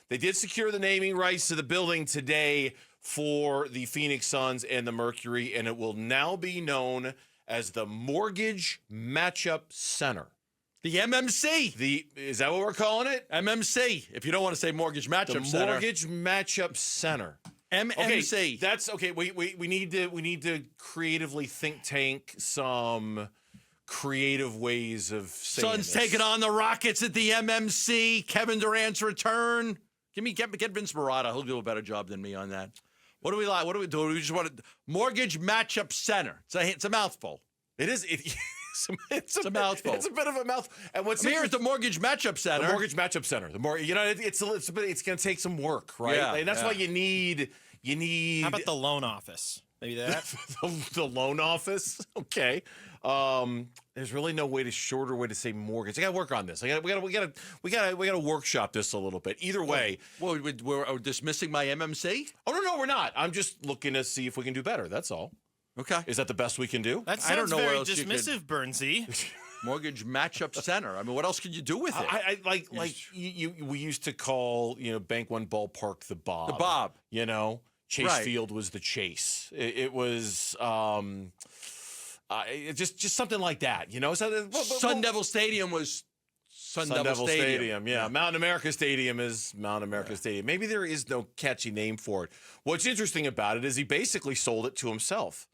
They did secure the naming rights to the building today for the Phoenix Suns and the Mercury, and it will now be known as the Mortgage Matchup Center. The MMC. Is that what we're calling it? MMC. If you don't want to say Mortgage Matchup Center. The Mortgage Matchup Center. MMC. Okay, that's okay. We need to creatively think tank some creative ways of saying Suns this. taking on the Rockets at the MMC. Kevin Durant's return. Get Vince Marotta. He'll do a better job than me on that. What do we like? What do we do? We just want to Mortgage Matchup Center. It's a mouthful. It is. It's a mouthful. It's a bit of a mouth. And what's here at the Mortgage Matchup Center. The Mortgage Matchup Center. It's going to take some work, right? Yeah, and that's why you need. How about the loan office? Maybe that. the loan office. Okay. There's really no shorter way to say mortgage. I got to work on this. We got to workshop this a little bit. Either way. Well, we're dismissing my MMC? Oh no, we're not. I'm just looking to see if we can do better. That's all. Okay. Is that the best we can do? That sounds I don't know very where else dismissive, Bernsey. Mortgage Matchup Center. I mean, what else could you do with it? We used to call Bank One Ballpark the Bob. The Bob. Chase Right. Field was the Chase. It was just something like that. Sun Devil Stadium was Sun Devil Stadium. Yeah. Mountain America Stadium is Mountain America Stadium. Maybe there is no catchy name for it. What's interesting about it is he basically sold it to himself.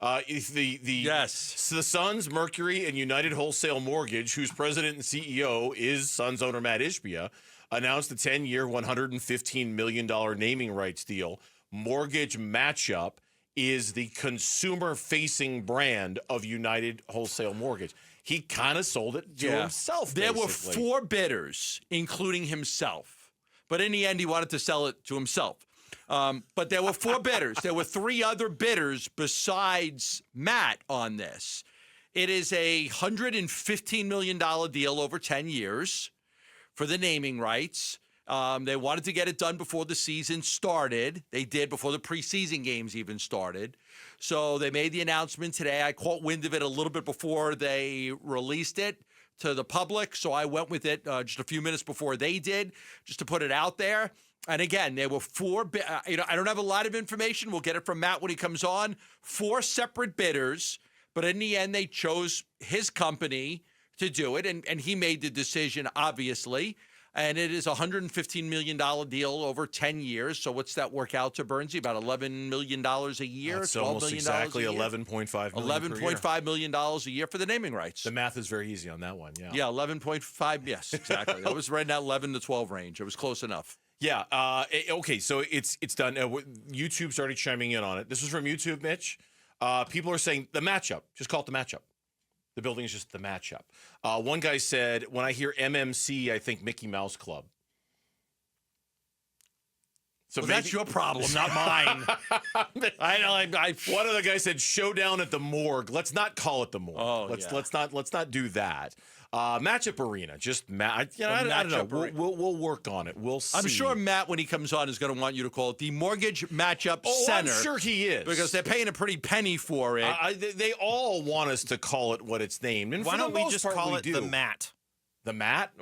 The Suns, Mercury, and United Wholesale Mortgage, whose president and CEO is Suns owner Matt Ishbia, announced a 10-year, $115 million naming rights deal. Mortgage Matchup is the consumer-facing brand of United Wholesale Mortgage. He kind of sold it to himself, There basically. were 4 bidders, including himself. But in the end, he wanted to sell it to himself. But there were 4 bidders. There were 3 other bidders besides Matt on this. It is a $115 million deal over 10 years for the naming rights. They wanted to get it done before the season started. They did before the preseason games even started. So they made the announcement today. I caught wind of it a little bit before they released it to the public. So I went with it just a few minutes before they did, just to put it out there. And again, there were 4, I don't have a lot of information. We'll get it from Matt when he comes on. 4 separate bidders, but in the end, they chose his company to do it. And he made the decision, obviously. And it is a $115 million deal over 10 years. So what's that work out to, Bernsey? About $11 million a year? That's $12 almost million exactly a year? $11.5 million $11.5 million a year for the naming rights. The math is very easy on that one, yeah. Yeah, 11.5, yes, exactly. It was right in that 11 to 12 range. It was close enough. Yeah. Okay. So it's done. YouTube started chiming in on it. This was from YouTube, Mitch. People are saying the matchup. Just call it the matchup. The building is just the matchup. One guy said, when I hear MMC, I think Mickey Mouse Club. So that's your problem, not mine. One other guy said showdown at the morgue. Let's not call it the morgue. Oh, Let's not do that. Matchup arena, just I don't know. We'll work on it. We'll see. I'm sure Matt, when he comes on, is going to want you to call it the Mortgage Matchup Center. I'm sure he is, because they're paying a pretty penny for it. They all want us to call it what it's named. And why don't we just call it the Mat? The Mat?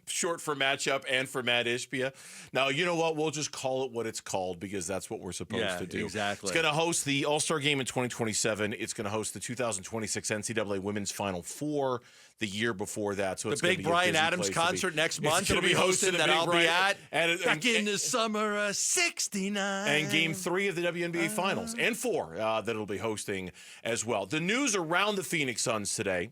Short for matchup and for Matt Ishbia. Now, you know what? We'll just call it what it's called because that's what we're supposed to do. Exactly. It's going to host the All-Star Game in 2027. It's going to host the 2026 NCAA Women's Final Four the year before that. So the it's big Bryan Adams concert next month. It'll be hosted that I'll be at. Back in the summer of '69. And Game 3 of the WNBA Finals. And 4 that it'll be hosting as well. The news around the Phoenix Suns today,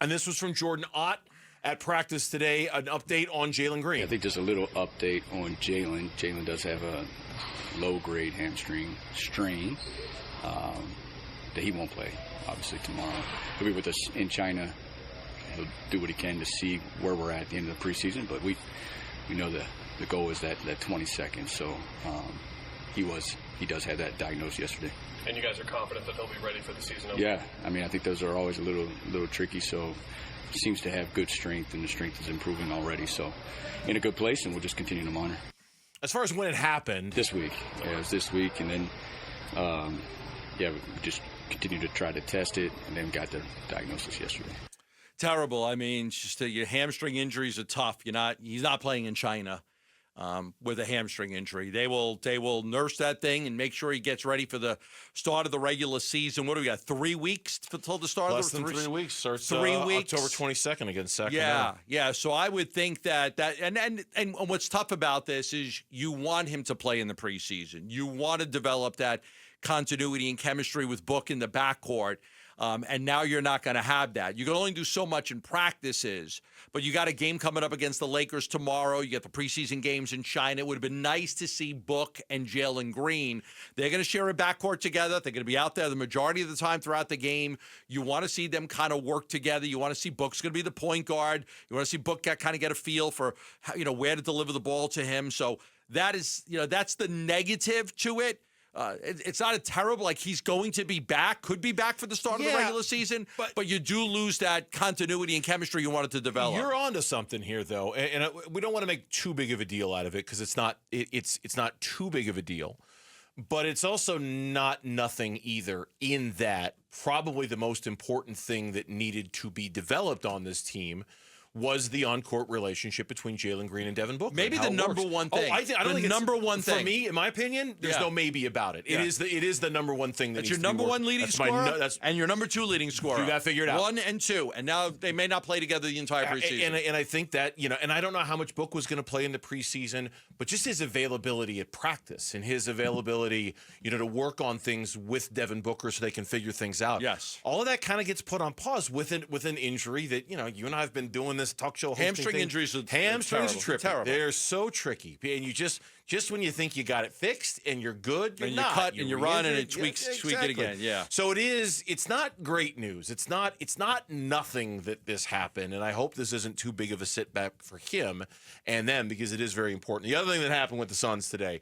and this was from Jordan Ott at practice today, an update on Jalen Green. I think just a little update on Jalen. Jalen does have a low-grade hamstring strain that he won't play, obviously, tomorrow. He'll be with us in China. He'll do what he can to see where we're at the end of the preseason, but we know the goal is that 22nd. So he does have that diagnosed yesterday. And you guys are confident that he'll be ready for the season? Yeah, I mean, I think those are always a little tricky, so seems to have good strength, and the strength is improving already. So in a good place, and we'll just continue to monitor. As far as when it happened? This week. Yeah, it was this week, and then, we just continued to try to test it, and then got the diagnosis yesterday. Terrible. I mean, just your hamstring injuries are tough. He's not playing in China. with a hamstring injury. They will nurse that thing and make sure he gets ready for the start of the regular season. What do we got? 3 weeks until the start Less of the than 3 weeks. Starts 3 weeks. October 22nd against Sacramento. Yeah. So I would think that and what's tough about this is you want him to play in the preseason. You want to develop that continuity and chemistry with Book in the backcourt. And now you're not going to have that. You can only do so much in practices, but you got a game coming up against the Lakers tomorrow. You got the preseason games in China. It would have been nice to see Book and Jalen Green. They're going to share a backcourt together. They're going to be out there the majority of the time throughout the game. You want to see them kind of work together. You want to see Book's going to be the point guard. You want to see Book kind of get a feel for where to deliver the ball to him. So that is, that's the negative to it. It's not a terrible, he's going to be back, could be back for the start of the regular season, but you do lose that continuity and chemistry you wanted to develop. You're onto something here, though, and we don't want to make too big of a deal out of it because it's not too big of a deal, but it's also not nothing either in that probably the most important thing that needed to be developed on this team was the on-court relationship between Jalen Green and Devin Booker. Maybe the number one thing. I don't think number one thing. For me, in my opinion, there's no maybe about it. It is the number one thing that that's needs your to be number one leading scorer, and your number two leading scorer. You got to figure it out. 1 and 2, and now they may not play together the entire preseason. And I think that and I don't know how much Book was going to play in the preseason, but just his availability at practice and his availability, to work on things with Devin Booker so they can figure things out. Yes, all of that kind of gets put on pause with an injury that you and I have been doing this talk show. Hamstring injuries are tricky. Terrible. They're so tricky, and you just when you think you got it fixed and you're good, you cut and you run and it tweak it again. Yeah. So it's not great news. It's not nothing that this happened, and I hope this isn't too big of a setback for him and them because it is very important. The other thing that happened with the Suns today,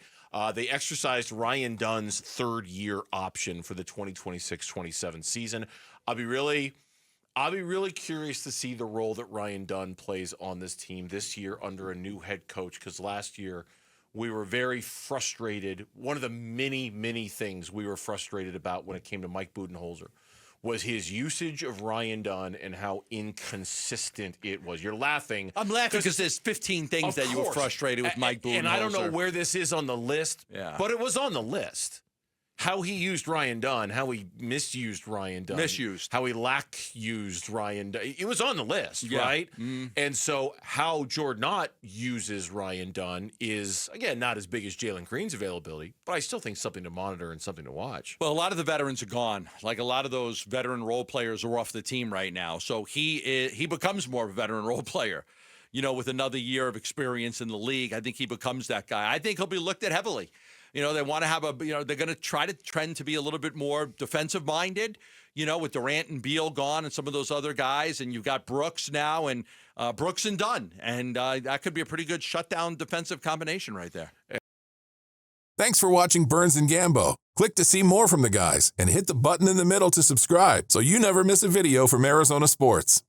they exercised Ryan Dunn's third-year option for the 2026-27 season. I'll be really curious to see the role that Ryan Dunn plays on this team this year under a new head coach, because last year we were very frustrated. One of the many, many things we were frustrated about when it came to Mike Budenholzer was his usage of Ryan Dunn and how inconsistent it was. You're laughing. I'm laughing because there's 15 things that you were frustrated with Mike Budenholzer. And I don't know where this is on the list, but it was on the list. How he used Ryan Dunn, how he misused Ryan Dunn. How he used Ryan Dunn. It was on the list, right? Mm. And so how Jordan Knott uses Ryan Dunn is, again, not as big as Jalen Green's availability, but I still think something to monitor and something to watch. Well, a lot of the veterans are gone. A lot of those veteran role players are off the team right now. So he becomes more of a veteran role player. With another year of experience in the league, I think he becomes that guy. I think he'll be looked at heavily. They want to have they're going to try to trend to be a little bit more defensive minded, with Durant and Beal gone and some of those other guys. And you've got Brooks now and Brooks and Dunn. And that could be a pretty good shutdown defensive combination right there. Thanks for watching Burns and Gambo. Click to see more from the guys and hit the button in the middle to subscribe so you never miss a video from Arizona sports.